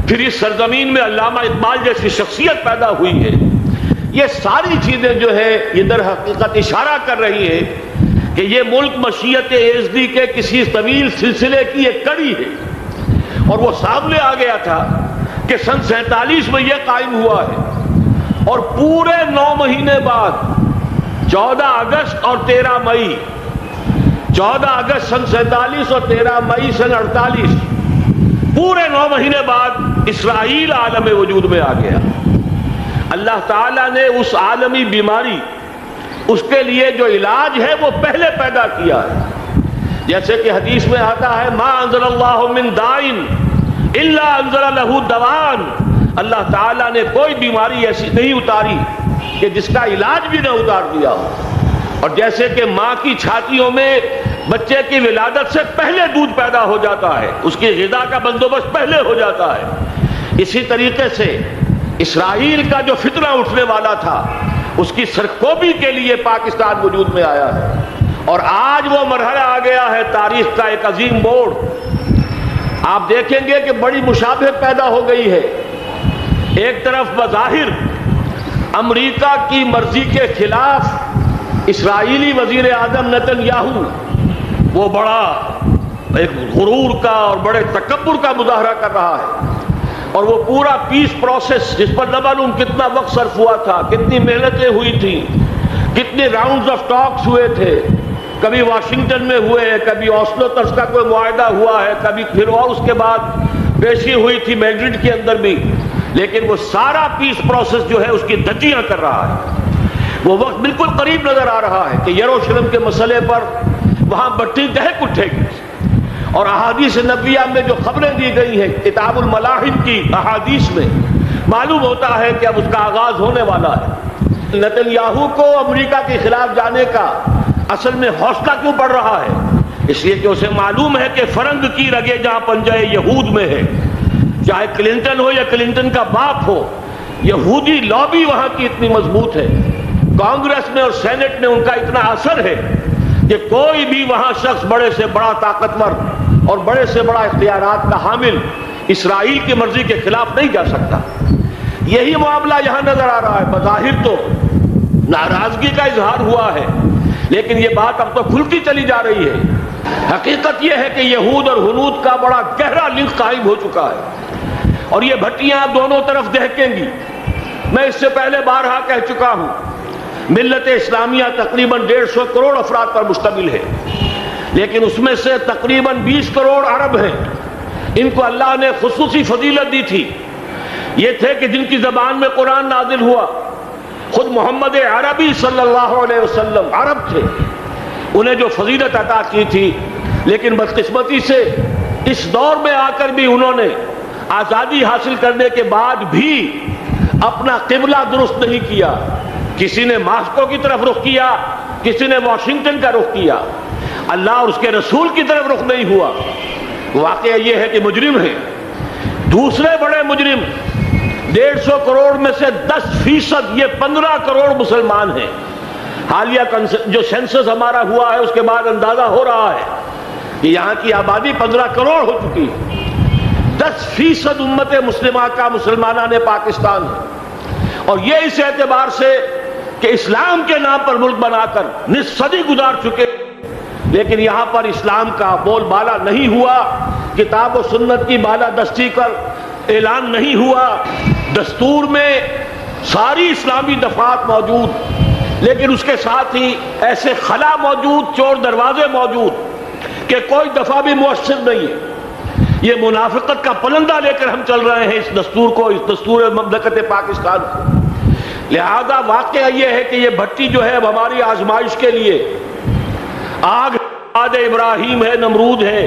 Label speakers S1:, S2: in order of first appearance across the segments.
S1: پھر اس سرزمین میں علامہ اقبال جیسی شخصیت پیدا ہوئی ہے. یہ ساری چیزیں جو ہے یہ در حقیقت اشارہ کر رہی ہے کہ یہ ملک مشیت ایزدی کے کسی طویل سلسلے کی ایک کڑی ہے. اور وہ سامنے آ گیا تھا کہ سن 47 میں یہ قائم ہوا ہے اور پورے 9 مہینے بعد 14 اگست اور 13 مئی 14 اگست سن 47 اور 13 مئی سن 48 پورے 9 مہینے بعد اسرائیل عالم وجود میں آ گیا. اللہ تعالیٰ نے اس عالمی بیماری اس کے لیے جو علاج ہے وہ پہلے پیدا کیا ہے. جیسے کہ حدیث میں آتا ہے ما انزل اللہ من دائن الا انزل له دوان. اللہ تعالیٰ نے کوئی بیماری ایسی نہیں اتاری کہ جس کا علاج بھی نہ اتار دیا ہو. اور جیسے کہ ماں کی چھاتیوں میں بچے کی ولادت سے پہلے دودھ پیدا ہو جاتا ہے، اس کی غذا کا بندوبست پہلے ہو جاتا ہے، اسی طریقے سے اسرائیل کا جو فتنہ اٹھنے والا تھا اس کی سرکوبی کے لیے پاکستان وجود میں آیا ہے. اور آج وہ مرحلہ آ گیا ہے تاریخ کا ایک عظیم موڑ. آپ دیکھیں گے کہ بڑی مشابہت پیدا ہو گئی ہے. ایک طرف بظاہر امریکہ کی مرضی کے خلاف اسرائیلی وزیر اعظم نتن یاہو وہ بڑا ایک غرور کا اور بڑے تکبر کا مظاہرہ کر رہا ہے. اور وہ پورا پیس پروسیس جس پر نہ معلوم کتنا وقت صرف ہوا تھا، کتنی محنتیں ہوئی تھیں، کتنے راؤنڈز آف ٹاکس ہوئے تھے، کبھی واشنگٹن میں ہوئے، کبھی اوسلو طرز کا کوئی معاہدہ ہوا ہے، کبھی پھر اور اس کے بعد پیشی ہوئی تھی میڈرڈ کے اندر بھی. لیکن وہ سارا پیس پروسیس جو ہے اس کی دھجیاں کر رہا ہے. وہ وقت بالکل قریب نظر آ رہا ہے کہ یروشلم کے مسئلے پر وہاں بٹی دہک اٹھے گی. اور احادیث نبویہ میں جو خبریں دی گئی ہیں کتاب الملاحم کی احادیث میں معلوم ہوتا ہے کہ اب اس کا آغاز ہونے والا ہے. نتن یاہو کو امریکہ کے خلاف جانے کا اصل میں حوصلہ کیوں پڑ رہا ہے؟ اس لیے کہ اسے معلوم ہے کہ فرنگ کی رگیں جہاں پنجہ یہود میں ہے، چاہے کلنٹن ہو یا کلنٹن کا باپ ہو، یہودی لابی وہاں کی اتنی مضبوط ہے، کانگریس میں اور سینٹ میں ان کا اتنا اثر ہے کہ کوئی بھی وہاں شخص بڑے سے بڑا طاقتور اور بڑے سے بڑا اختیارات کا حامل اسرائیل کی مرضی کے خلاف نہیں جا سکتا. یہی معاملہ یہاں نظر آ رہا ہے. بظاہر تو ناراضگی کا اظہار ہوا ہے لیکن یہ بات اب تو کھلتی چلی جا رہی ہے. حقیقت یہ ہے کہ یہود اور ہنود کا بڑا گہرا لنک قائم ہو چکا ہے اور یہ بھٹیاں دونوں طرف دہکیں گی. میں اس سے پہلے بارہا کہہ چکا ہوں ملت اسلامیہ تقریباً 150 کروڑ افراد پر مشتمل ہے، لیکن اس میں سے تقریباً 20 کروڑ عرب ہیں. ان کو اللہ نے خصوصی فضیلت دی تھی. یہ تھے کہ جن کی زبان میں قرآن نازل ہوا. خود محمد عربی صلی اللہ علیہ وسلم عرب تھے، انہیں جو فضیلت عطا کی تھی. لیکن بدقسمتی سے اس دور میں آ کر بھی انہوں نے آزادی حاصل کرنے کے بعد بھی اپنا قبلہ درست نہیں کیا. کسی نے ماسکو کی طرف رخ کیا، کسی نے واشنگٹن کا رخ کیا، اللہ اور اس کے رسول کی طرف رخ نہیں ہوا. واقعہ یہ ہے کہ مجرم ہیں. دوسرے بڑے مجرم 150 کروڑ میں سے 10% یہ 15 کروڑ مسلمان ہیں. حالیہ جو سینسس ہمارا ہوا ہے اس کے بعد اندازہ ہو رہا ہے کہ یہاں کی آبادی 15 کروڑ ہو چکی ہے. 10% امت مسلمہ کا مسلمانہ نے پاکستان ہے. اور یہ اس اعتبار سے کہ اسلام کے نام پر ملک بنا کر نصف صدی گزار چکے، لیکن یہاں پر اسلام کا بول بالا نہیں ہوا، کتاب و سنت کی بالا دستی کر اعلان نہیں ہوا. دستور میں ساری اسلامی دفعات موجود، لیکن اس کے ساتھ ہی ایسے خلا موجود، چور دروازے موجود کہ کوئی دفعہ بھی مؤثر نہیں ہے. یہ منافقت کا پلندہ لے کر ہم چل رہے ہیں اس دستور کو، اس دستور مملکت پاکستان کو. لہذا واقعہ یہ ہے کہ یہ بھٹی جو ہے اب ہماری آزمائش کے لیے آگ آد ابراہیم ہے، نمرود ہے.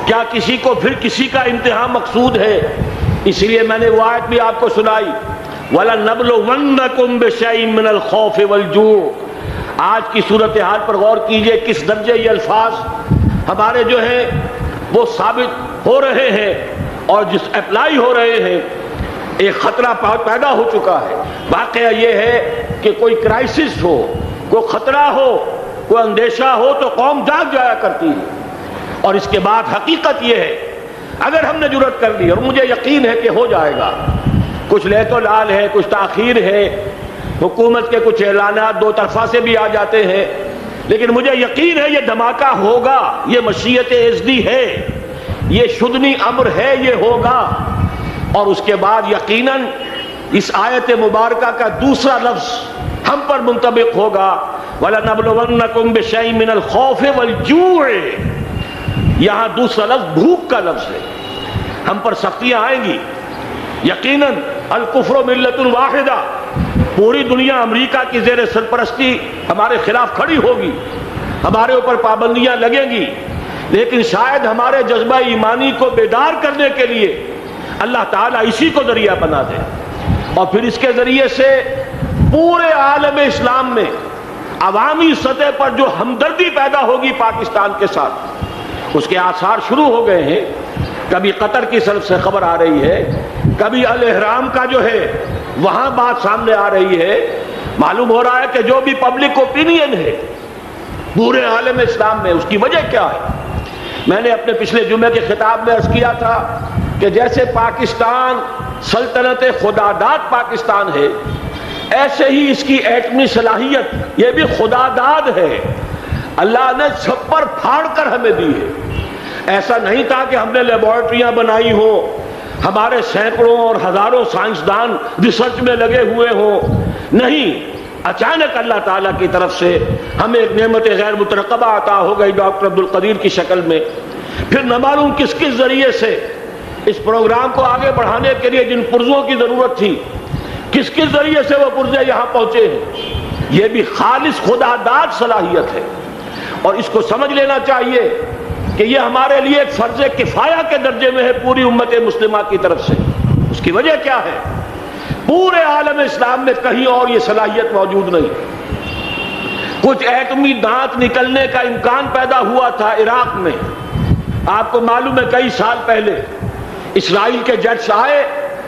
S1: کیا کسی کو پھر کسی کا امتحان مقصود ہے؟ اس لیے میں نے وہ آیت بھی آپ کو سنائی وَلَنَبْلُوَنَّكُمْ بِشَيْءٍ مِّنَ الْخَوْفِ وَالْجُوعِ. آج کی صورتحال پر غور کیجئے کس درجے یہ الفاظ ہمارے جو ہیں وہ ثابت ہو رہے ہیں اور جس اپلائی ہو رہے ہیں. ایک خطرہ پیدا ہو چکا ہے. واقعہ یہ ہے کہ کوئی کرائسس ہو، کوئی خطرہ ہو، کوئی اندیشہ ہو تو قوم جاگ جایا کرتی ہے. اور اس کے بعد حقیقت یہ ہے اگر ہم نے جرأت کر لی، اور مجھے یقین ہے کہ ہو جائے گا، کچھ لیت و لال ہے، کچھ تاخیر ہے، حکومت کے کچھ اعلانات دو طرفہ سے بھی آ جاتے ہیں، لیکن مجھے یقین ہے یہ دھماکہ ہوگا، یہ مشیت ازدی ہے، یہ شدنی امر ہے، یہ ہوگا۔ اور اس کے بعد یقیناً اس آیت مبارکہ کا دوسرا لفظ ہم پر منطبق ہوگا، وَلَنَبْلُوَنَّكُمْ بِشَيْءٍ مِّنَ الْخَوْفِ وَالْجُوعِ۔ یہاں دوسرا لفظ بھوک کا لفظ ہے، ہم پر سختیاں آئیں گی یقیناً۔ الکفر ملت واحدہ، پوری دنیا امریکہ کی زیر سرپرستی ہمارے خلاف کھڑی ہوگی، ہمارے اوپر پابندیاں لگیں گی، لیکن شاید ہمارے جذبہ ایمانی کو بیدار کرنے کے لیے اللہ تعالیٰ اسی کو ذریعہ بنا دے، اور پھر اس کے ذریعے سے پورے عالم اسلام میں عوامی سطح پر جو ہمدردی پیدا ہوگی پاکستان کے ساتھ، اس کے آثار شروع ہو گئے ہیں۔ کبھی قطر کی طرف سے خبر آ رہی ہے، کبھی الاحرام کا جو ہے وہاں بات سامنے آ رہی ہے۔ معلوم ہو رہا ہے کہ جو بھی پبلک اوپینین ہے پورے عالم اسلام میں، اس کی وجہ کیا ہے؟ میں نے اپنے پچھلے جمعے کے خطاب میں عرض کیا تھا کہ جیسے پاکستان سلطنت خداداد پاکستان ہے، ایسے ہی اس کی ایٹمی صلاحیت یہ بھی خداداد ہے، اللہ نے چھپر پھاڑ کر ہمیں دی ہے۔ ایسا نہیں تھا کہ ہم نے لیبارٹریاں بنائی ہوں، ہمارے سینکڑوں اور ہزاروں سائنسدان ریسرچ میں لگے ہوئے ہوں، نہیں، اچانک اللہ تعالیٰ کی طرف سے ہمیں ایک نعمت غیر مترقبہ عطا ہو گئی ڈاکٹر عبدالقدیر کی شکل میں۔ پھر نہ معلوم کس کس ذریعے سے اس پروگرام کو آگے بڑھانے کے لیے جن پرزوں کی ضرورت تھی، کس کس ذریعے سے وہ پرزے یہاں پہنچے ہیں، یہ بھی خالص خداداد صلاحیت ہے، اور اس کو سمجھ لینا چاہیے کہ یہ ہمارے لیے ایک فرض کفایہ کے درجے میں ہے پوری امت مسلمہ کی طرف سے۔ اس کی وجہ کیا ہے؟ پورے عالم اسلام میں کہیں اور یہ صلاحیت موجود نہیں۔ کچھ ایٹمی دانت نکلنے کا امکان پیدا ہوا تھا عراق میں، آپ کو معلوم ہے کئی سال پہلے اسرائیل کے جیٹس آئے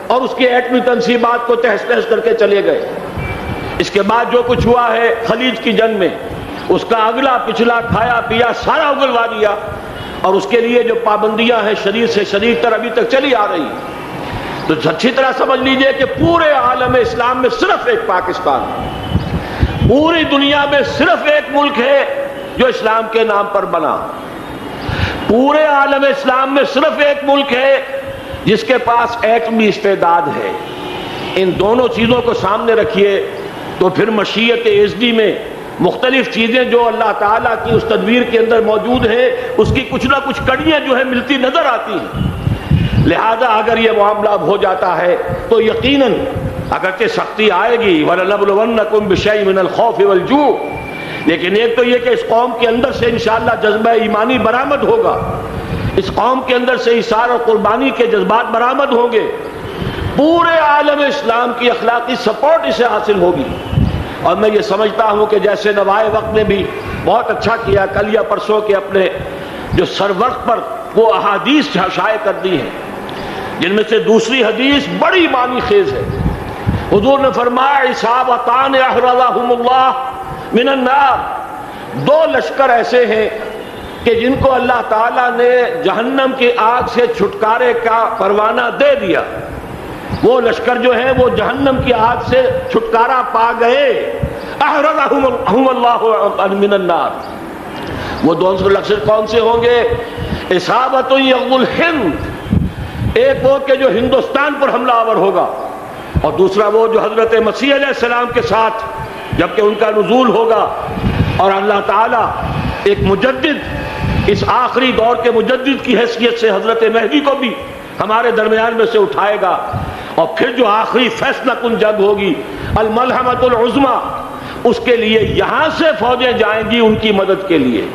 S1: اور اس کی ایٹمی تنصیبات کو تہس نہس کر کے چلے گئے۔ اس کے بعد جو کچھ ہوا ہے خلیج کی جنگ میں، اس کا اگلا پچھلا کھایا پیا سارا اگلوا دیا، اور اس کے لیے جو پابندیاں ہیں شدید سے شدید تر ابھی تک چلی آ رہی ہیں۔ تو اچھی طرح سمجھ لیجئے کہ پورے عالم اسلام میں صرف ایک پاکستان ہے، پوری دنیا میں صرف ایک ملک ہے جو اسلام کے نام پر بنا، پورے عالم اسلام میں صرف ایک ملک ہے جس کے پاس ایٹمی استعداد ہے۔ ان دونوں چیزوں کو سامنے رکھیے تو پھر مشیت ازدی میں مختلف چیزیں جو اللہ تعالیٰ کی اس تدبیر کے اندر موجود ہیں، اس کی کچھ نہ کچھ کڑیاں جو ہیں ملتی نظر آتی ہیں۔ لہذا اگر یہ معاملہ ہو جاتا ہے تو یقیناً اگرچہ سختی آئے گی، وَلَنَبْلُوَنَّكُمْ بِشَيْءٍ مِّنَ الْخَوْفِ وَالْجُوعِ، لیکن ایک تو یہ کہ اس قوم کے اندر سے انشاءاللہ جذبہ ایمانی برآمد ہوگا، اس قوم کے اندر سے اثار اور قربانی کے جذبات برآمد ہوں گے، پورے عالم اسلام کی اخلاقی سپورٹ اسے حاصل ہوگی۔ اور میں یہ سمجھتا ہوں کہ جیسے نوائے وقت نے بھی بہت اچھا کیا، کل یا پرسوں کے اپنے جو سر وقت پر وہ احادیث شائع کر دی ہیں، جن میں سے دوسری حدیث بڑی معنی خیز ہے۔ حضور نے فرمایا عصابتان احرزہم اللہ من النار، دو لشکر ایسے ہیں کہ جن کو اللہ تعالیٰ نے جہنم کی آگ سے چھٹکارے کا پروانہ دے دیا، وہ لشکر جو ہیں وہ جہنم کی آگ سے چھٹکارا پا گئے، احرزہم اللہ من النار۔ وہ دونوں لشکر کون سے ہوں گے؟ عصابۃ یغزو الہند، ایک وہ کہ جو ہندوستان پر حملہ آور ہوگا، اور دوسرا وہ جو حضرت مسیح علیہ السلام کے ساتھ جبکہ ان کا نزول ہوگا، اور اللہ تعالیٰ ایک مجدد، اس آخری دور کے مجدد کی حیثیت سے حضرت مہدی کو بھی ہمارے درمیان میں سے اٹھائے گا، اور پھر جو آخری فیصلہ کن جنگ ہوگی الملحمۃ العظمیٰ، اس کے لیے یہاں سے فوجیں جائیں گی ان کی مدد کے لیے۔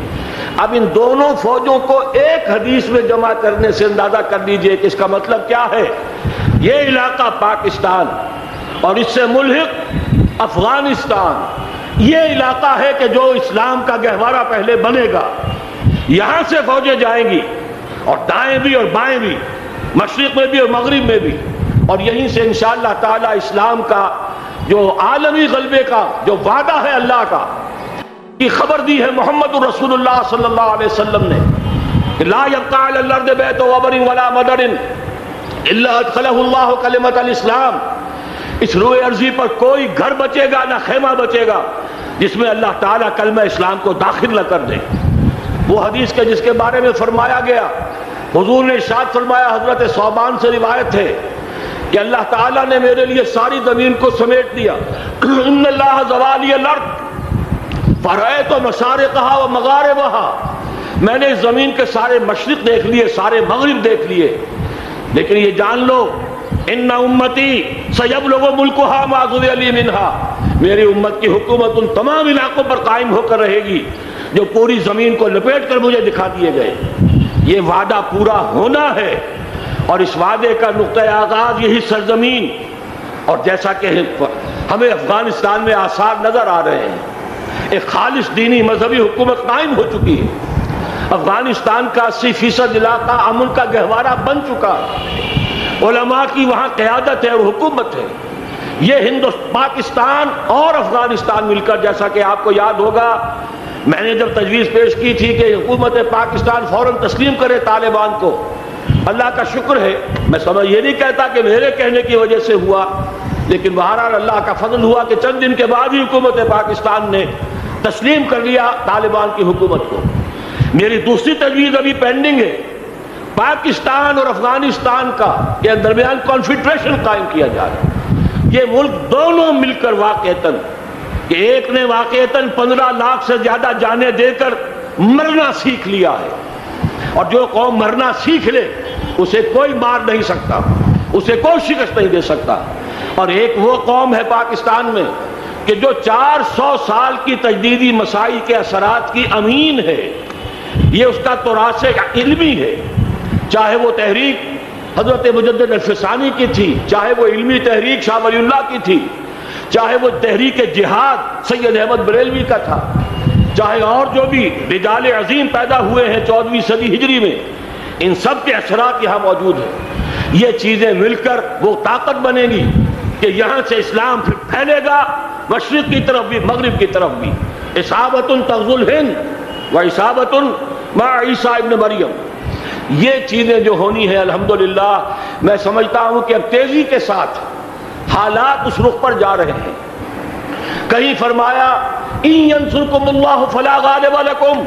S1: اب ان دونوں فوجوں کو ایک حدیث میں جمع کرنے سے اندازہ کر لیجئے کہ اس کا مطلب کیا ہے۔ یہ علاقہ پاکستان اور اس سے ملحق افغانستان، یہ علاقہ ہے کہ جو اسلام کا گہوارہ پہلے بنے گا، یہاں سے فوجیں جائیں گی، اور دائیں بھی اور بائیں بھی، مشرق میں بھی اور مغرب میں بھی، اور یہیں سے انشاءاللہ تعالی اسلام کا جو عالمی غلبے کا جو وعدہ ہے اللہ کا، کی خبر دی ہے محمد رسول اللہ صلی اللہ علیہ وسلم نے لا يبقى على الارض بیت وبر ولا مدر الا ادخلہ اللہ کلمۃ الاسلام، اس روئے ارضی پر کوئی گھر بچے گا نہ خیمہ بچے گا جس میں اللہ تعالیٰ کلمہ اسلام کو داخل نہ کر دے۔ وہ حدیث کے جس کے بارے میں فرمایا گیا، حضور نے ارشاد فرمایا، حضرت ثوبان سے روایت ہے کہ اللہ تعالیٰ نے میرے لیے ساری زمین کو سمیٹ دیا۔ ان اللہ زوالی الارض فرأیت مشارقہا و مغاربہا، میں نے اس زمین کے سارے مشرق دیکھ لیے، سارے مغرب دیکھ لیے، لیکن یہ جان لو ان امتی سیبلغ ملکہا ما ضُرِّ لی منہا، میری امت کی حکومت ان تمام علاقوں پر قائم ہو کر رہے گی جو پوری زمین کو لپیٹ کر مجھے دکھا دیے گئے۔ یہ وعدہ پورا ہونا ہے، اور اس وعدے کا نقطہ آغاز یہی سرزمین، اور جیسا کہ ہمیں افغانستان میں آثار نظر آ رہے ہیں، ایک خالص دینی مذہبی حکومت قائم ہو چکی ہے۔ افغانستان کا 80% علاقہ امن کا گہوارہ بن چکا، علماء کی وہاں قیادت ہے اور حکومت ہے۔ یہ پاکستان اور افغانستان مل کر، جیسا کہ آپ کو یاد ہوگا میں نے جب تجویز پیش کی تھی کہ حکومت پاکستان فوراً تسلیم کرے طالبان کو، اللہ کا شکر ہے، میں یہ نہیں کہتا کہ میرے کہنے کی وجہ سے ہوا، لیکن بہرحال اللہ کا فضل ہوا کہ چند دن کے بعد ہی حکومت پاکستان نے تسلیم کر لیا طالبان کی حکومت کو۔ میری دوسری تجویز ابھی پینڈنگ ہے، پاکستان اور افغانستان کا کے درمیان کانفیڈریشن قائم کیا جائے۔ یہ ملک دونوں مل کر واقعتاً، کہ ایک نے واقعتاً 15 لاکھ سے زیادہ جانیں دے کر مرنا سیکھ لیا ہے، اور جو قوم مرنا سیکھ لے اسے کوئی مار نہیں سکتا، اسے کوئی شکست نہیں دے سکتا، اور ایک وہ قوم ہے پاکستان میں کہ جو 400 سال کی تجدیدی مسائی کے اثرات کی امین ہے، یہ اس کا تراث علمی ہے، چاہے وہ تحریک حضرت مجدد الفسانی کی تھی، چاہے وہ علمی تحریک شاہ ولی اللہ کی تھی، چاہے وہ تحریک جہاد سید احمد بریلوی کا تھا، چاہے اور جو بھی رجال عظیم پیدا ہوئے ہیں 14ویں صدی ہجری میں، ان سب کے اثرات یہاں موجود ہیں۔ یہ چیزیں مل کر وہ طاقت بنے گی کہ یہاں سے اسلام پھر پھیلے گا، مشرق کی طرف بھی مغرب کی طرف بھی۔ اصابۃ تغزو الہند و اصابۃ مع عیسیٰ ابن مریم، یہ چیزیں جو ہونی ہیں الحمدللہ میں سمجھتا ہوں کہ اب تیزی کے ساتھ حالات اس رخ پر جا رہے ہیں۔ کہیں فرمایا ان ینصرکم اللہ فلا غالب لکم،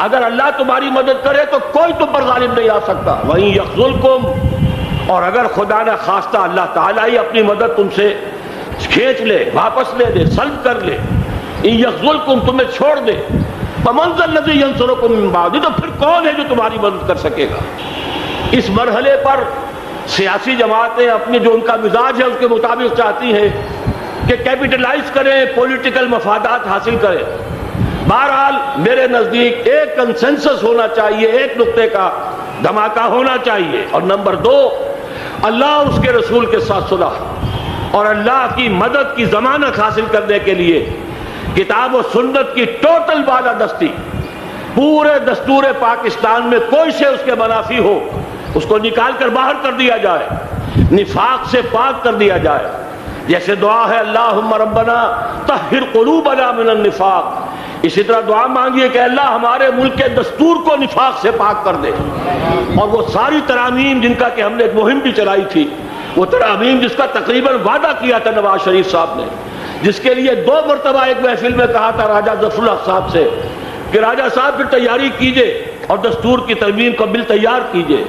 S1: اگر اللہ تمہاری مدد کرے تو کوئی تم پر غالب نہیں آ سکتا، وَإِن یخذلکم، اور اگر خدا نہ خواستہ اللہ تعالیٰ ہی اپنی مدد تم سے کھینچ لے، واپس لے دے، سلب کر لے، ان یخذلکم، تمہیں چھوڑ دے، فمن ذا الذی ینصرکم من بعدہ، تو پھر کون ہے جو تمہاری مدد کر سکے گا۔ اس مرحلے پر سیاسی جماعتیں اپنے جو ان کا مزاج ہے اس کے مطابق چاہتی ہیں کہ کیپٹلائز کریں، پولیٹیکل مفادات حاصل کریں۔ بہرحال میرے نزدیک ایک کنسنسس ہونا چاہیے، ایک نقطے کا دھماکہ ہونا چاہیے، اور نمبر 2 اللہ اور اس کے رسول کے ساتھ صلح اور اللہ کی مدد کی ضمانت حاصل کرنے کے لیے کتاب و سنت کی ٹوٹل بالادستی، پورے دستور پاکستان میں کوئی شے اس کے منافی ہو اس کو نکال کر باہر کر دیا جائے، نفاق سے پاک کر دیا جائے۔ جیسے دعا ہے اللہم ربنا طہر قلوبنا من النفاق، اسی طرح دعا مانگیے کہ اللہ ہمارے ملک کے دستور کو نفاق سے پاک کر دے، اور وہ ساری ترامیم جن کا کہ ہم نے ایک مہم بھی چلائی تھی، وہ ترامیم جس کا تقریباً وعدہ کیا تھا نواز شریف صاحب نے، جس کے لیے 2 مرتبہ ایک محفل میں کہا تھا راجہ ظفر اللہ صاحب سے کہ راجہ صاحب پھر تیاری کیجئے اور دستور کی ترمیم کا بل تیار کیجئے،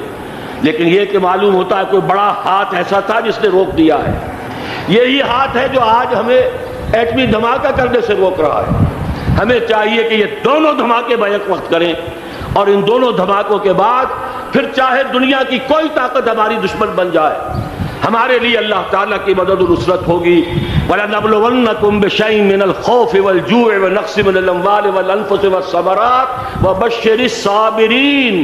S1: لیکن یہ کہ معلوم ہوتا ہے کوئی بڑا ہاتھ ایسا تھا جس نے روک دیا ہے۔ یہی ہاتھ ہے جو آج ہمیں ایٹمی دھماکہ کرنے سے روک رہا ہے۔ ہمیں چاہیے کہ یہ دونوں دھماکے بیک وقت کریں، اور ان دونوں دھماکوں کے بعد پھر چاہے دنیا کی کوئی طاقت ہماری دشمن بن جائے، ہمارے لیے اللہ تعالیٰ کی مدد و نصرت ہوگی۔ وَلَنَبْلُوَنَّكُمْ بِشَيْءٍ مِّنَ الْخَوْفِ وَالْجُوعِ وَنَقْصٍ مِّنَ الْأَمْوَالِ وَالْأَنفُسِ وَالثَّمَرَاتِ وَبَشِّرِ الصَّابِرِينَ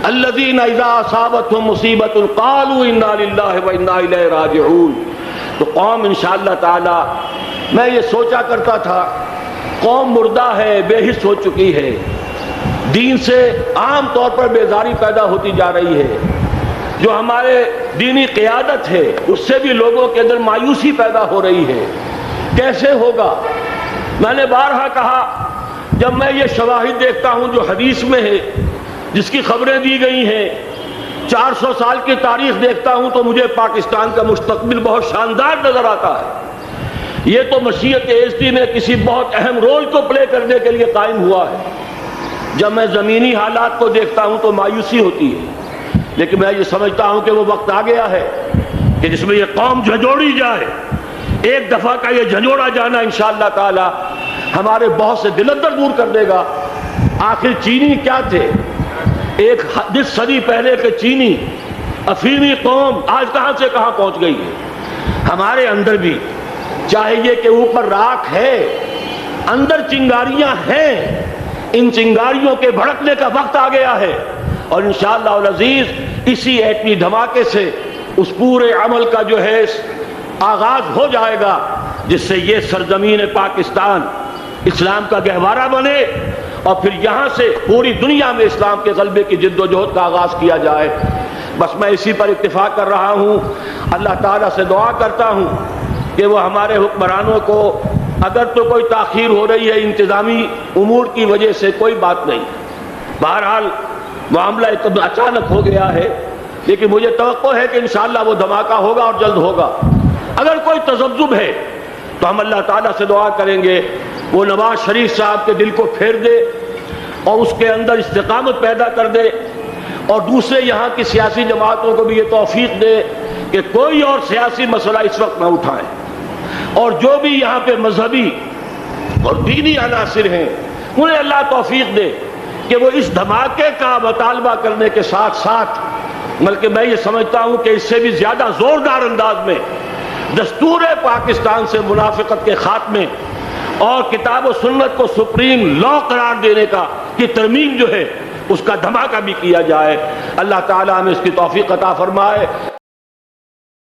S1: الذین اذا اصابتهم مصیبۃ قالوا انا للہ وانا الیہ راجعون۔ تو قوم انشاءاللہ تعالی، میں یہ سوچا کرتا تھا قوم مردہ ہے، بے حس ہو چکی ہے، دین سے عام طور پر بیزاری پیدا ہوتی جا رہی ہے، جو ہمارے دینی قیادت ہے اس سے بھی لوگوں کے اندر مایوسی پیدا ہو رہی ہے۔ کیسے ہوگا؟ میں نے بارہا کہا جب میں یہ شواہد دیکھتا ہوں جو حدیث میں ہے، جس کی خبریں دی گئی ہیں، 400 سال کی تاریخ دیکھتا ہوں، تو مجھے پاکستان کا مستقبل بہت شاندار نظر آتا ہے۔ یہ تو مشیت ایزدی میں کسی بہت اہم رول کو پلے کرنے کے لیے قائم ہوا ہے۔ جب میں زمینی حالات کو دیکھتا ہوں تو مایوسی ہوتی ہے، لیکن میں یہ سمجھتا ہوں کہ وہ وقت آ گیا ہے کہ جس میں یہ قوم جھنجھوڑی جائے۔ ایک دفعہ کا یہ جھنجھوڑا جانا انشاءاللہ تعالی ہمارے بہت سے دل اندر دور کر دے گا۔ آخر چینی کیا تھے؟ ایک 10 صدی پہلے کے چینی افریمی قوم آج کہاں سے کہاں پہنچ گئی ہے۔ ہمارے اندر بھی چاہیے کہ اوپر راکھ ہے، اندر چنگاریاں ہیں، ان چنگاریوں کے بھڑکنے کا وقت آ گیا ہے، اور انشاءاللہ العزیز اسی ایٹمی دھماکے سے اس پورے عمل کا جو ہے آغاز ہو جائے گا، جس سے یہ سرزمین پاکستان اسلام کا گہوارہ بنے، اور پھر یہاں سے پوری دنیا میں اسلام کے غلبے کی جد و جہد کا آغاز کیا جائے۔ بس میں اسی پر اتفاق کر رہا ہوں۔ اللہ تعالیٰ سے دعا کرتا ہوں کہ وہ ہمارے حکمرانوں کو، اگر تو کوئی تاخیر ہو رہی ہے انتظامی امور کی وجہ سے، کوئی بات نہیں، بہرحال معاملہ ایک اچانک ہو گیا ہے، لیکن مجھے توقع ہے کہ انشاءاللہ وہ دھماکہ ہوگا اور جلد ہوگا۔ اگر کوئی تذبذب ہے تو ہم اللہ تعالیٰ سے دعا کریں گے وہ نواز شریف صاحب کے دل کو پھیر دے اور اس کے اندر استقامت پیدا کر دے، اور دوسرے یہاں کی سیاسی جماعتوں کو بھی یہ توفیق دے کہ کوئی اور سیاسی مسئلہ اس وقت نہ اٹھائیں، اور جو بھی یہاں پہ مذہبی اور دینی عناصر ہیں انہیں اللہ توفیق دے کہ وہ اس دھماکے کا مطالبہ کرنے کے ساتھ ساتھ، بلکہ میں یہ سمجھتا ہوں کہ اس سے بھی زیادہ زوردار انداز میں دستور پاکستان سے منافقت کے خاتمے اور کتاب و سنت کو سپریم لا قرار دینے کی ترمیم جو ہے اس کا دھماکہ بھی کیا جائے۔ اللہ تعالیٰ ہمیں اس کی توفیق عطا فرمائے۔